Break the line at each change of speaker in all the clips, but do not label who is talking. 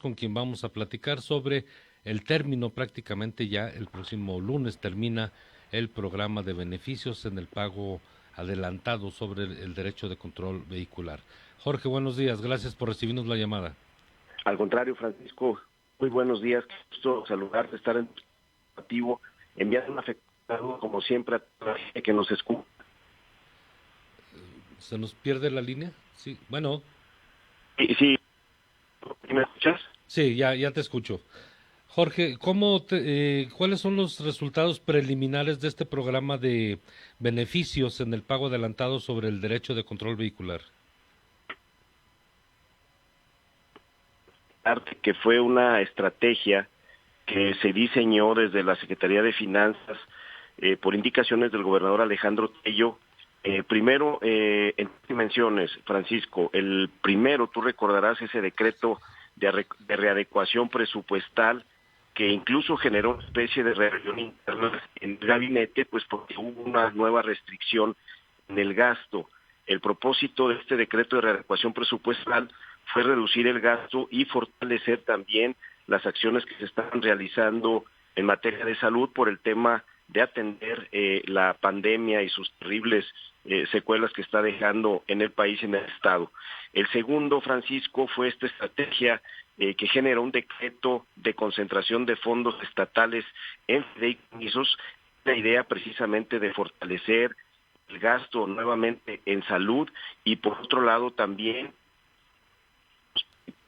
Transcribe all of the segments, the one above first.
con quien vamos a platicar sobre el término, prácticamente ya el próximo lunes termina el programa de beneficios en el pago adelantado sobre el derecho de control vehicular. Jorge, buenos días, gracias por recibirnos la llamada.
Al contrario, Francisco, muy buenos días, qué gusto saludarte, estar en activo, enviar un afectado como siempre a toda la gente que nos escucha.
¿Se nos pierde la línea? Sí, bueno.
Sí, ¿me escuchas?
Sí, ya te escucho. Jorge, ¿cuáles son los resultados preliminares de este programa de beneficios en el pago adelantado sobre el derecho de control vehicular?
Que fue una estrategia que se diseñó desde la Secretaría de Finanzas por indicaciones del gobernador Alejandro Tello. Primero, en dimensiones, Francisco, el primero, tú recordarás ese decreto de readecuación presupuestal que incluso generó una especie de reunión interna en el gabinete, pues porque hubo una nueva restricción en el gasto. El propósito de este decreto de readecuación presupuestal fue reducir el gasto y fortalecer también las acciones que se están realizando en materia de salud por el tema de atender la pandemia y sus terribles secuelas que está dejando en el país y en el Estado. El segundo, Francisco, fue esta estrategia que generó un decreto de concentración de fondos estatales en fideicomisos, la idea precisamente de fortalecer el gasto nuevamente en salud y por otro lado también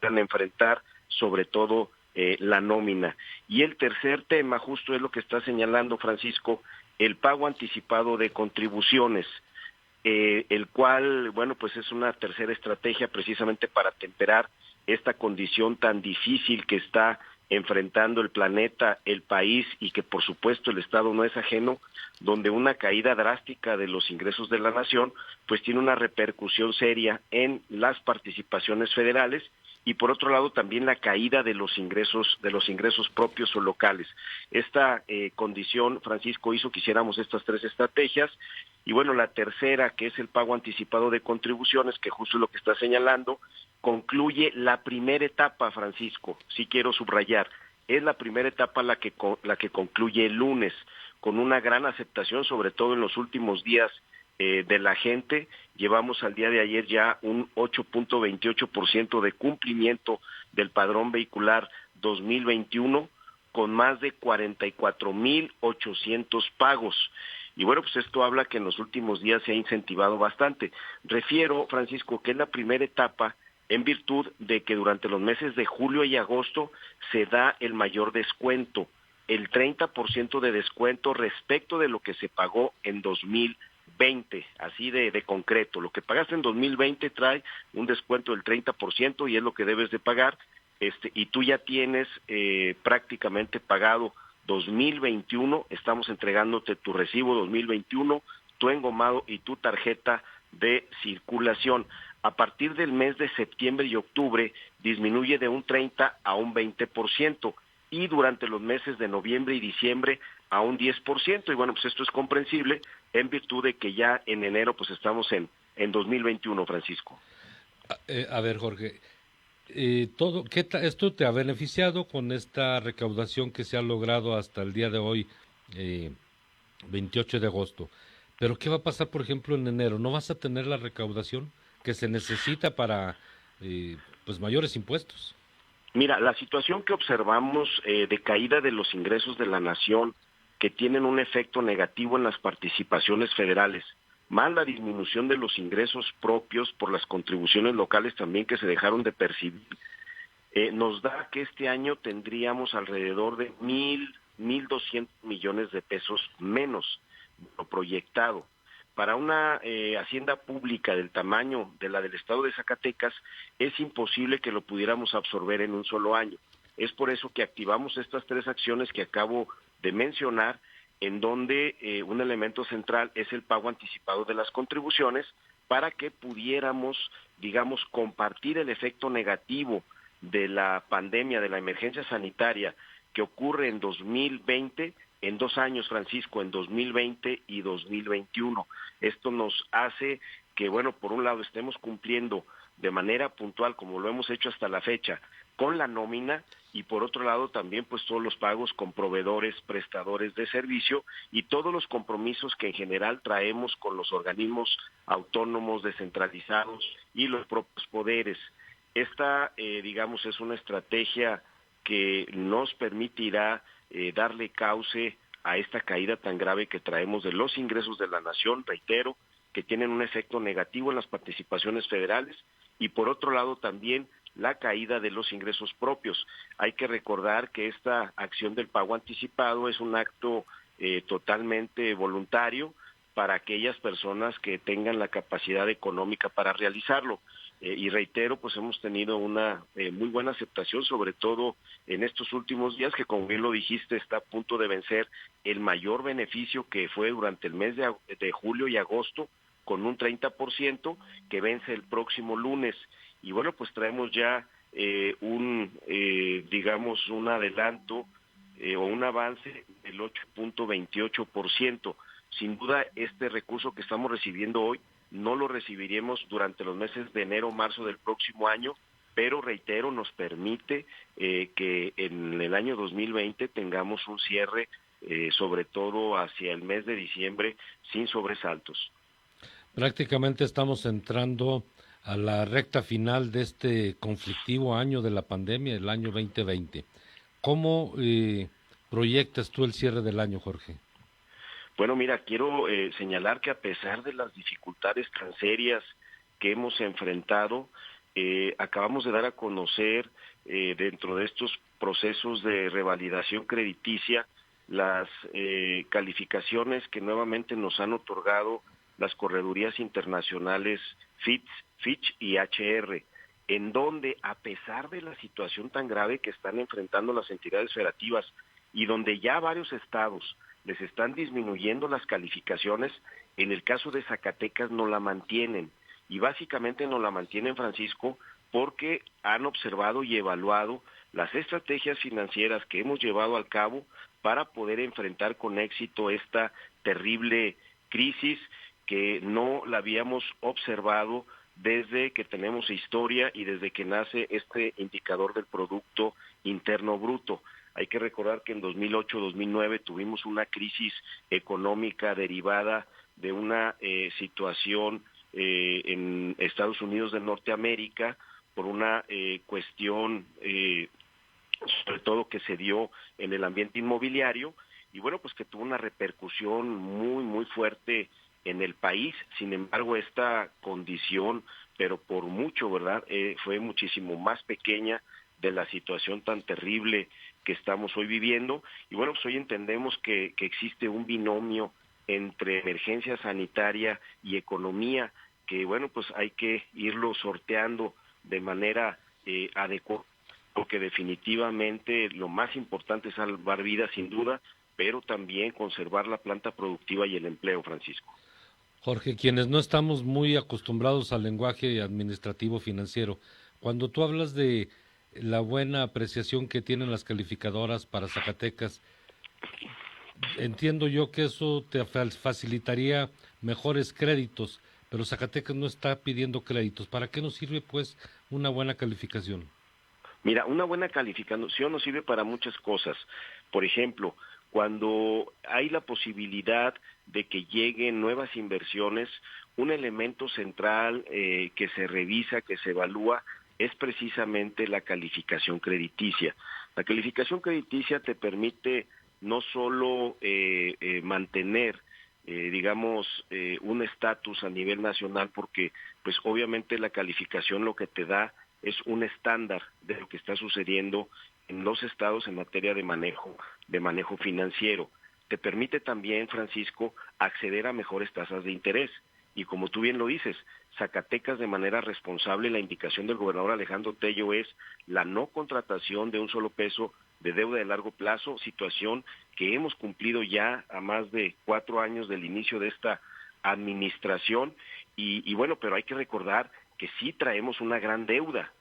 enfrentar sobre todo la nómina. Y el tercer tema justo es lo que está señalando Francisco, el pago anticipado de contribuciones, el cual, bueno, pues es una tercera estrategia precisamente para temperar esta condición tan difícil que está enfrentando el planeta, el país y que por supuesto el Estado no es ajeno, donde una caída drástica de los ingresos de la nación pues tiene una repercusión seria en las participaciones federales y por otro lado también la caída de los ingresos propios o locales. Esta condición, Francisco, hizo que hiciéramos estas tres estrategias y bueno, la tercera, que es el pago anticipado de contribuciones, que justo es lo que está señalando, concluye la primera etapa, Francisco, sí quiero subrayar, es la primera etapa la que concluye el lunes, con una gran aceptación, sobre todo en los últimos días de la gente. Llevamos al día de ayer ya un 8.28% de cumplimiento del padrón vehicular 2021 con más de 44,800 pagos. Y bueno, pues esto habla que en los últimos días se ha incentivado bastante. Refiero, Francisco, que es la primera etapa en virtud de que durante los meses de julio y agosto se da el mayor descuento, el 30% de descuento respecto de lo que se pagó en 2020, así de concreto. Lo que pagaste en 2020 trae un descuento del 30% y es lo que debes de pagar, y tú ya tienes prácticamente pagado 2021, estamos entregándote tu recibo 2021, tu engomado y tu tarjeta de circulación. A partir del mes de septiembre y octubre disminuye de un 30 a un 20% y durante los meses de noviembre y diciembre a un 10%. Y bueno, pues esto es comprensible en virtud de que ya en enero pues estamos en 2021, Francisco.
A ver, Jorge, esto te ha beneficiado con esta recaudación que se ha logrado hasta el día de hoy, 28 de agosto. Pero ¿qué va a pasar, por ejemplo, en enero? ¿No vas a tener la recaudación que se necesita para pues mayores impuestos?
Mira, la situación que observamos de caída de los ingresos de la nación, que tienen un efecto negativo en las participaciones federales, más la disminución de los ingresos propios por las contribuciones locales también que se dejaron de percibir, nos da que este año tendríamos alrededor de 1,200 millones de pesos menos de lo proyectado. Para una hacienda pública del tamaño de la del estado de Zacatecas, es imposible que lo pudiéramos absorber en un solo año. Es por eso que activamos estas tres acciones que acabo de mencionar, en donde un elemento central es el pago anticipado de las contribuciones, para que pudiéramos, digamos, compartir el efecto negativo de la pandemia, de la emergencia sanitaria que ocurre en 2020, en 2 años, Francisco, en 2020 y 2021. Esto nos hace que, bueno, por un lado estemos cumpliendo de manera puntual, como lo hemos hecho hasta la fecha, con la nómina, y por otro lado también pues todos los pagos con proveedores, prestadores de servicio y todos los compromisos que en general traemos con los organismos autónomos descentralizados y los propios poderes. Esta, digamos, es una estrategia que nos permitirá darle cauce a esta caída tan grave que traemos de los ingresos de la nación, reitero, que tienen un efecto negativo en las participaciones federales, y por otro lado también la caída de los ingresos propios. Hay que recordar que esta acción del pago anticipado es un acto totalmente voluntario para aquellas personas que tengan la capacidad económica para realizarlo. Y reitero, pues hemos tenido una muy buena aceptación, sobre todo en estos últimos días, que como bien lo dijiste, está a punto de vencer el mayor beneficio que fue durante el mes de julio y agosto, con un 30%, que vence el próximo lunes. Y bueno, pues traemos ya digamos, un adelanto o un avance del 8.28%. Sin duda, este recurso que estamos recibiendo hoy no lo recibiremos durante los meses de enero o marzo del próximo año, pero reitero, nos permite que en el año 2020 tengamos un cierre, sobre todo hacia el mes de diciembre, sin sobresaltos.
Prácticamente estamos entrando a la recta final de este conflictivo año de la pandemia, el año 2020. ¿Cómo proyectas tú el cierre del año, Jorge?
Bueno, mira, quiero señalar que a pesar de las dificultades tan serias que hemos enfrentado, acabamos de dar a conocer dentro de estos procesos de revalidación crediticia las calificaciones que nuevamente nos han otorgado las corredurías internacionales Fitch y HR, en donde a pesar de la situación tan grave que están enfrentando las entidades federativas y donde ya varios estados les están disminuyendo las calificaciones, en el caso de Zacatecas no la mantienen, y básicamente no la mantienen, Francisco, porque han observado y evaluado las estrategias financieras que hemos llevado al cabo para poder enfrentar con éxito esta terrible crisis que no la habíamos observado desde que tenemos historia y desde que nace este indicador del Producto Interno Bruto. Hay que recordar que en 2008-2009 tuvimos una crisis económica derivada de una situación en Estados Unidos de Norteamérica por una cuestión sobre todo que se dio en el ambiente inmobiliario, y bueno, pues que tuvo una repercusión muy fuerte en el país. Sin embargo, esta condición, pero por mucho, ¿verdad?, fue muchísimo más pequeña de la situación tan terrible que estamos hoy viviendo. Y bueno, pues hoy entendemos que existe un binomio entre emergencia sanitaria y economía, que bueno, pues hay que irlo sorteando de manera adecuada, porque definitivamente lo más importante es salvar vidas sin duda, pero también conservar la planta productiva y el empleo, Francisco.
Jorge, quienes no estamos muy acostumbrados al lenguaje administrativo financiero, cuando tú hablas de la buena apreciación que tienen las calificadoras para Zacatecas, entiendo yo que eso te facilitaría mejores créditos, pero Zacatecas no está pidiendo créditos. ¿Para qué nos sirve, pues, una buena calificación?
Mira, una buena calificación nos sirve para muchas cosas. Por ejemplo, cuando hay la posibilidad de que lleguen nuevas inversiones, un elemento central que se revisa, que se evalúa, es precisamente la calificación crediticia. La calificación crediticia te permite no solo mantener digamos, un estatus a nivel nacional, porque pues obviamente la calificación lo que te da es un estándar de lo que está sucediendo en los estados en materia de manejo financiero. Te permite también, Francisco, acceder a mejores tasas de interés. Y como tú bien lo dices, Zacatecas, de manera responsable, la indicación del gobernador Alejandro Tello es la no contratación de un solo peso de deuda de largo plazo, situación que hemos cumplido ya a más de 4 años del inicio de esta administración. Y bueno, pero hay que recordar que sí traemos una gran deuda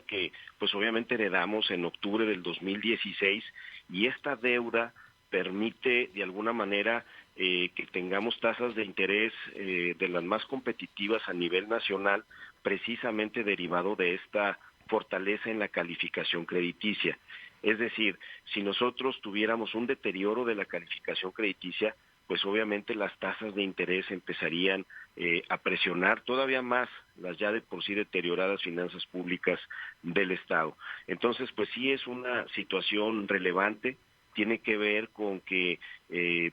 que pues obviamente heredamos en octubre del 2016, y esta deuda permite de alguna manera que tengamos tasas de interés de las más competitivas a nivel nacional, precisamente derivado de esta fortaleza en la calificación crediticia. Es decir, si nosotros tuviéramos un deterioro de la calificación crediticia, pues obviamente las tasas de interés empezarían a presionar todavía más las ya de por sí deterioradas finanzas públicas del Estado. Entonces, pues sí es una situación relevante, tiene que ver con que,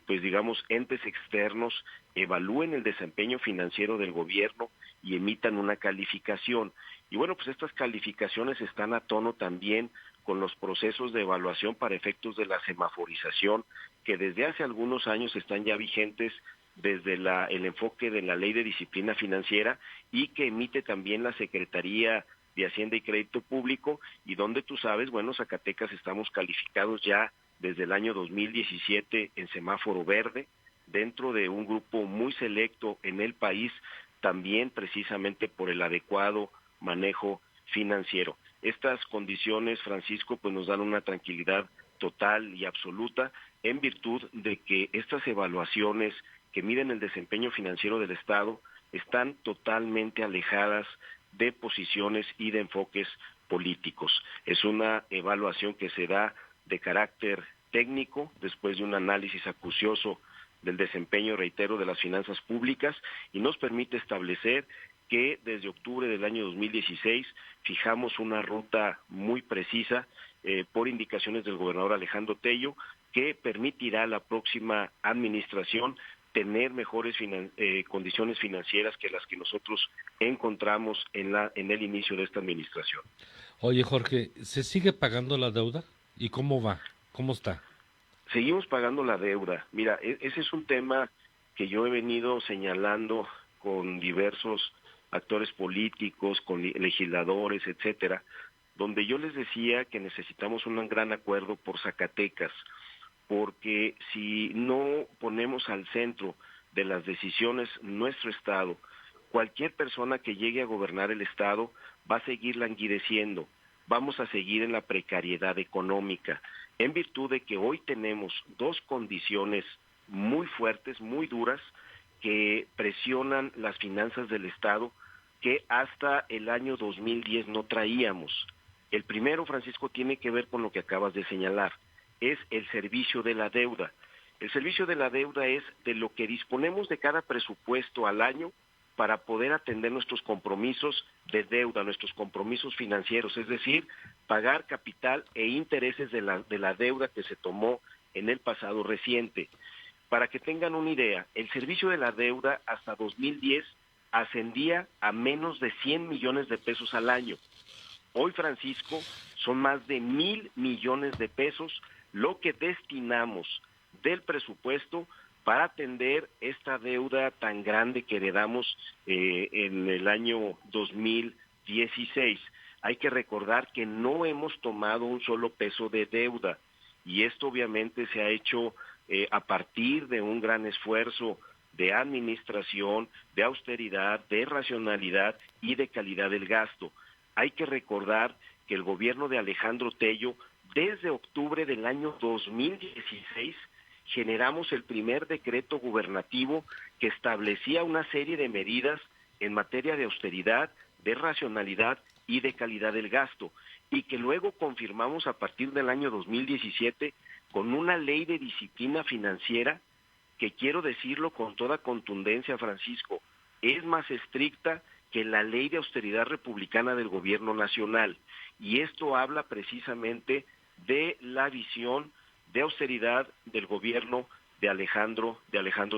pues digamos, entes externos evalúen el desempeño financiero del gobierno y emitan una calificación. Y bueno, pues estas calificaciones están a tono también con los procesos de evaluación para efectos de la semaforización, que desde hace algunos años están ya vigentes desde el enfoque de la Ley de Disciplina Financiera y que emite también la Secretaría de Hacienda y Crédito Público, y donde tú sabes, bueno, Zacatecas estamos calificados ya desde el año 2017 en semáforo verde, dentro de un grupo muy selecto en el país, también precisamente por el adecuado manejo financiero. Estas condiciones, Francisco, pues nos dan una tranquilidad total y absoluta en virtud de que estas evaluaciones que miden el desempeño financiero del Estado están totalmente alejadas de posiciones y de enfoques políticos. Es una evaluación que se da de carácter técnico después de un análisis acucioso del desempeño, reitero, de las finanzas públicas, y nos permite establecer que desde octubre del año 2016 fijamos una ruta muy precisa por indicaciones del gobernador Alejandro Tello, que permitirá a la próxima administración tener mejores condiciones financieras que las que nosotros encontramos en el inicio de esta administración.
Oye, Jorge, ¿se sigue pagando la deuda? ¿Y cómo va? ¿Cómo está?
Seguimos pagando la deuda. Mira, ese es un tema que yo he venido señalando con diversos actores políticos, con legisladores, etcétera, donde yo les decía que necesitamos un gran acuerdo por Zacatecas, porque si no ponemos al centro de las decisiones nuestro Estado, cualquier persona que llegue a gobernar el Estado va a seguir languideciendo, vamos a seguir en la precariedad económica, en virtud de que hoy tenemos dos condiciones muy fuertes, muy duras, que presionan las finanzas del Estado, que hasta el año 2010 no traíamos. El primero, Francisco, tiene que ver con lo que acabas de señalar, es el servicio de la deuda. El servicio de la deuda es de lo que disponemos de cada presupuesto al año para poder atender nuestros compromisos de deuda, nuestros compromisos financieros, es decir, pagar capital e intereses de la deuda que se tomó en el pasado reciente. Para que tengan una idea, el servicio de la deuda hasta 2010 ascendía a menos de 100 millones de pesos al año. Hoy, Francisco, son más de 1,000 millones de pesos lo que destinamos del presupuesto para atender esta deuda tan grande que heredamos en el año 2016. Hay que recordar que no hemos tomado un solo peso de deuda, y esto obviamente se ha hecho a partir de un gran esfuerzo de administración, de austeridad, de racionalidad y de calidad del gasto. Hay que recordar que el gobierno de Alejandro Tello, desde octubre del año 2016, generamos el primer decreto gubernativo que establecía una serie de medidas en materia de austeridad, de racionalidad y de calidad del gasto, y que luego confirmamos a partir del año 2017 con una ley de disciplina financiera que, quiero decirlo con toda contundencia, Francisco, es más estricta que la ley de austeridad republicana del gobierno nacional, y esto habla precisamente de la visión de austeridad del gobierno de Alejandro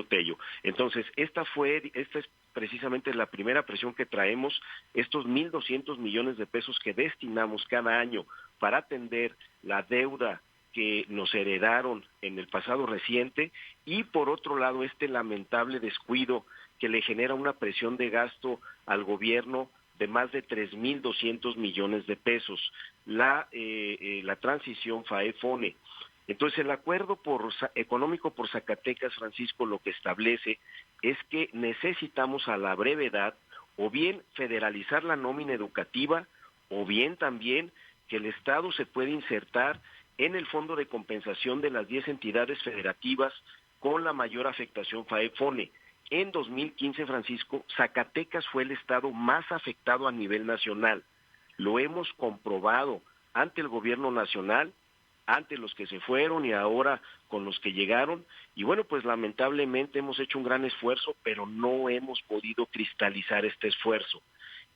Tello. Entonces, esta es precisamente la primera presión que traemos, estos 1,200 millones de pesos que destinamos cada año para atender la deuda que nos heredaron en el pasado reciente, y por otro lado este lamentable descuido que le genera una presión de gasto al gobierno de más de 3,200 millones de pesos, la transición FAE-FONE. Entonces, el acuerdo económico por Zacatecas, Francisco, lo que establece es que necesitamos a la brevedad o bien federalizar la nómina educativa, o bien también que el Estado se pueda insertar en el fondo de compensación de las 10 entidades federativas con la mayor afectación FAE-FONE. En 2015, Francisco, Zacatecas fue el estado más afectado a nivel nacional. lo hemos comprobado ante el gobierno nacional, ante los que se fueron y ahora con los que llegaron, y bueno, pues lamentablemente hemos hecho un gran esfuerzo, pero no hemos podido cristalizar este esfuerzo.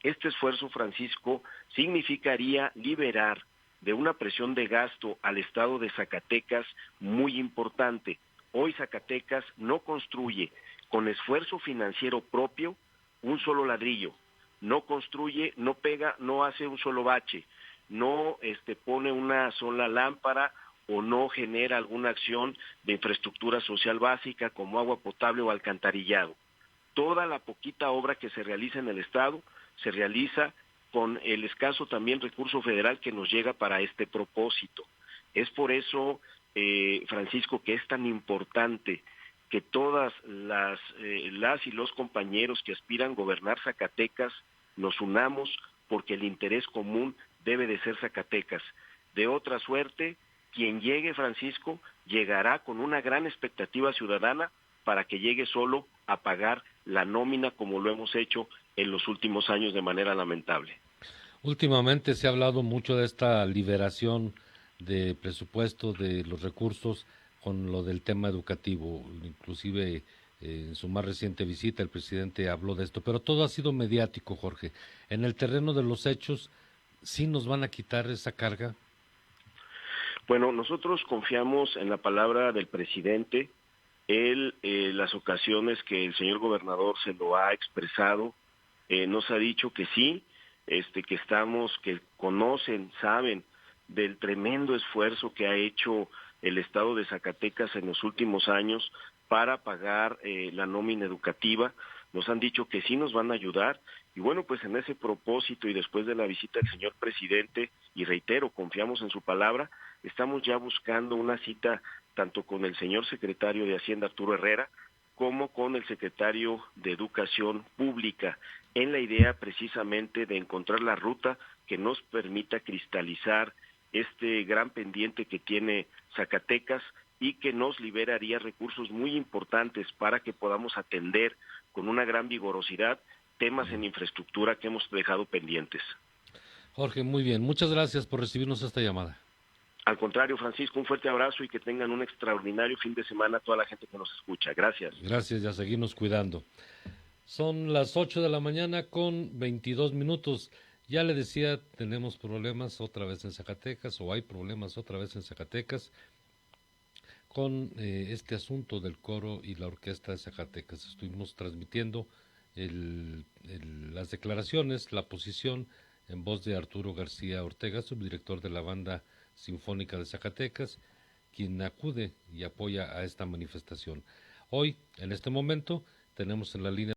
Este esfuerzo, Francisco, significaría liberar de una presión de gasto al estado de Zacatecas muy importante. Hoy Zacatecas no construye con esfuerzo financiero propio un solo ladrillo, no construye, no pega, no hace un solo bache, no pone una sola lámpara o no genera alguna acción de infraestructura social básica como agua potable o alcantarillado. Toda la poquita obra que se realiza en el estado se realiza con el escaso también recurso federal que nos llega para este propósito. Es por eso, Francisco, que es tan importante que todas las y los compañeros que aspiran a gobernar Zacatecas nos unamos, porque el interés común debe de ser Zacatecas. De otra suerte, quien llegue, Francisco, llegará con una gran expectativa ciudadana para que llegue solo a pagar la nómina como lo hemos hecho en los últimos años de manera lamentable.
Últimamente se ha hablado mucho de esta liberación de presupuesto, de los recursos, con lo del tema educativo. Inclusive en su más reciente visita el presidente habló de esto, pero todo ha sido mediático, Jorge. En el terreno de los hechos, ¿sí nos van a quitar esa carga?
Bueno, nosotros confiamos en la palabra del presidente. Él, las ocasiones que el señor gobernador se lo ha expresado, nos ha dicho que sí, que conocen, saben del tremendo esfuerzo que ha hecho el estado de Zacatecas en los últimos años para pagar la nómina educativa. Nos han dicho que sí nos van a ayudar, y bueno, pues en ese propósito y después de la visita del señor presidente, y reitero, confiamos en su palabra, estamos ya buscando una cita tanto con el señor secretario de Hacienda, Arturo Herrera, como con el secretario de Educación Pública, en la idea precisamente de encontrar la ruta que nos permita cristalizar este gran pendiente que tiene Zacatecas y que nos liberaría recursos muy importantes para que podamos atender con una gran vigorosidad temas en infraestructura que hemos dejado pendientes.
Jorge, muy bien. Muchas gracias por recibirnos esta llamada.
Al contrario, Francisco, un fuerte abrazo y que tengan un extraordinario fin de semana a toda la gente que nos escucha. Gracias.
Gracias y a seguirnos cuidando. Son las 8 de la mañana con 22 minutos. Ya le decía, tenemos problemas otra vez en Zacatecas, o hay problemas otra vez en Zacatecas, con este asunto del coro y la orquesta de Zacatecas. Estuvimos transmitiendo las declaraciones, la posición en voz de Arturo García Ortega, subdirector de la Banda Sinfónica de Zacatecas, quien acude y apoya a esta manifestación. Hoy, en este momento, tenemos en la línea